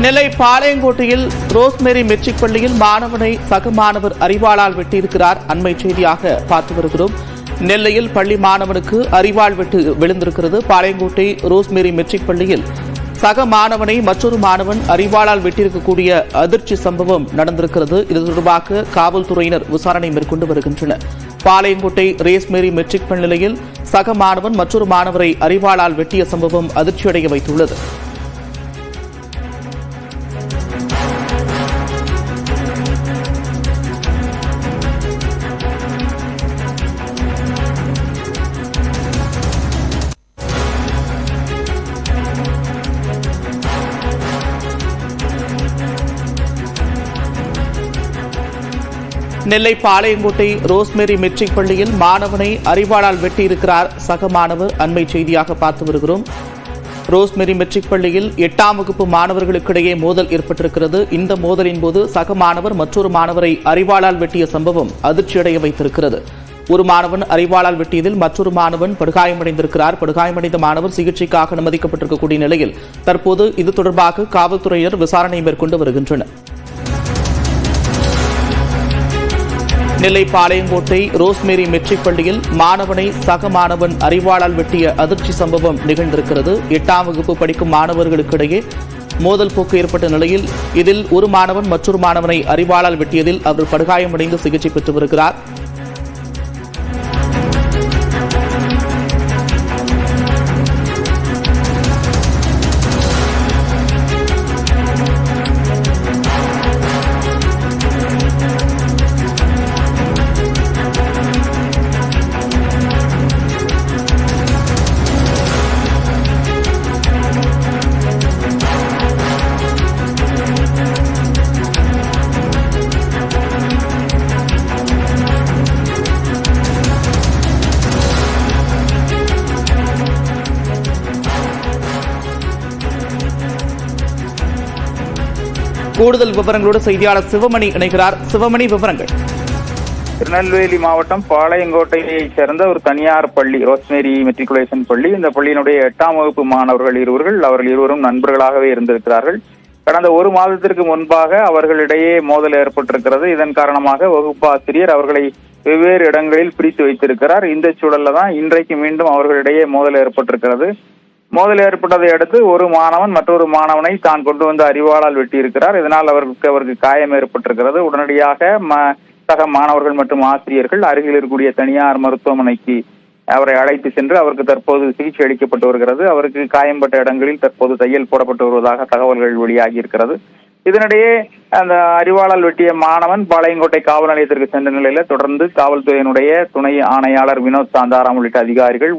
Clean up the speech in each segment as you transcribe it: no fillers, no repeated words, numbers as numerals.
நெல்லை பாளையங்கோட்டையில் rosemary matric பள்ளியில் மாணவனை சக மாணவர் அரிவாளால் வெட்டியிருக்கிறார். அண்மை செய்தியாக பார்த்து வருகிறோம். நெல்லையில் பள்ளி மாணவனுக்கு அரிவாள் வெட்டு விழுந்திருக்கிறது. பாளையங்கோட்டை ரோஸ்மேரி மெட்ரிக் பள்ளியில் சக மாணவனை மற்றொரு மாணவன் அரிவாளால் வெட்டியிருக்கக்கூடிய அதிர்ச்சி சம்பவம் நடந்திருக்கிறது. இது தொடர்பாக காவல்துறையினர் விசாரணை மேற்கொண்டு வருகின்றனர். பாளையங்கோட்டை ரோஸ்மேரி மெட்ரிக் பள்ளியில் சக மாணவன் மற்றொரு மாணவரை அரிவாளால் வெட்டிய சம்பவம் அதிர்ச்சியடைய வைத்துள்ளது. நெல்லை பாளையங்கோட்டை ரோஸ்மேரி மெட்ரிக் பள்ளியில் மாணவனை அரிவாளால் வெட்டியிருக்கிறார் சக மாணவர். அண்மை செய்தியாக பார்த்து வருகிறோம். ரோஸ்மேரி மெட்ரிக் பள்ளியில் 8ஆம் வகுப்பு மாணவர்களுக்கிடையே மோதல் ஏற்பட்டிருக்கிறது. இந்த மோதலின் போது சக மாணவர் மற்றொரு மாணவரை அரிவாளால் வெட்டிய சம்பவம் அதிர்ச்சியடைய வைத்திருக்கிறது. ஒரு மாணவன் அரிவாளால் வெட்டியதில் மற்றொரு மாணவன் படுகாயமடைந்திருக்கிறார். படுகாயமடைந்த மாணவர் சிகிச்சைக்காக அனுமதிக்கப்பட்டிருக்கக்கூடிய நிலையில் தற்போது இது தொடர்பாக காவல்துறையினர் விசாரணை மேற்கொண்டு வருகின்றனர். நெல்லை பாளையங்கோட்டை ரோஸ்மேரி மெட்ரிக் பள்ளியில் மாணவனை சக மாணவன் அரிவாளால் வெட்டிய அதிர்ச்சி சம்பவம் நிகழ்ந்திருக்கிறது. 8ஆம் வகுப்பு படிக்கும் மாணவர்களுக்கிடையே மோதல் போக்கு ஏற்பட்ட நிலையில் இதில் ஒரு மாணவன் மற்றொரு மாணவனை அரிவாளால் வெட்டியதில் அவர் படுகாயமடைந்து சிகிச்சை பெற்று வருகிறார். கூடுதல் விவரங்களோடு செய்தியாளர் சிவமணி இணைகிறார். சிவமணி, விவரங்கள். திருநெல்வேலி மாவட்டம் பாளையங்கோட்டையைச் சேர்ந்த ஒரு தனியார் பள்ளி, ரோஸ்மேரி மெட்ரிகுலேஷன் பள்ளி. இந்த பள்ளியினுடைய 8ஆம் வகுப்பு மாணவர்கள் அவர்கள் இருவரும் நண்பர்களாகவே இருந்திருக்கிறார்கள். கடந்த ஒரு மாதத்திற்கு முன்பாக அவர்களிடையே மோதல் ஏற்பட்டிருக்கிறது. இதன் காரணமாக வகுப்பாசிரியர் அவர்களை வெவ்வேறு இடங்களில் பிரித்து வைத்திருக்கிறார். இந்த சூழல்ல தான் இன்றைக்கு மீண்டும் அவர்களிடையே மோதல் ஏற்பட்டிருக்கிறது. மோதல் ஏற்பட்டதை அடுத்து ஒரு மாணவன் மற்றொரு மாணவனை தான் கொண்டு வந்து அரிவாளால் வெட்டியிருக்கிறார். இதனால் அவருக்கு காயம் ஏற்பட்டிருக்கிறது. உடனடியாக சக மாணவர்கள் மற்றும் ஆசிரியர்கள் அருகில் இருக்கக்கூடிய தனியார் மருத்துவமனைக்கு அவரை அழைத்து சென்று அவருக்கு தற்போது சிகிச்சை அளிக்கப்பட்டு வருகிறது. அவருக்கு காயம்பட்ட இடங்களில் தற்போது தையல் போடப்பட்டு வருவதாக தகவல்கள் வெளியாகி இருக்கிறது. இதனிடையே அந்த அரிவாளால் வெட்டிய மாணவன் பாளையங்கோட்டை காவல் நிலையத்திற்கு சென்ற நிலையில தொடர்ந்து காவல்துறையினுடைய துணை ஆணையாளர் வினோத் சாந்தாராம் உள்ளிட்ட அதிகாரிகள்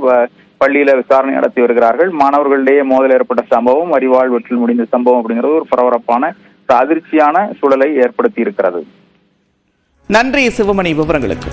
பள்ளியில விசாரணை நடத்தி வருகிறார்கள். மாணவர்களிடையே மோதல் ஏற்பட்ட சம்பவம், அரிவாள் வெட்டில் முடிந்த சம்பவம் அப்படிங்கிறது ஒரு பரபரப்பான அதிர்ச்சியான சூழலை ஏற்படுத்தி இருக்கிறது. நன்றி சிவமணி, விவரங்களுக்கு.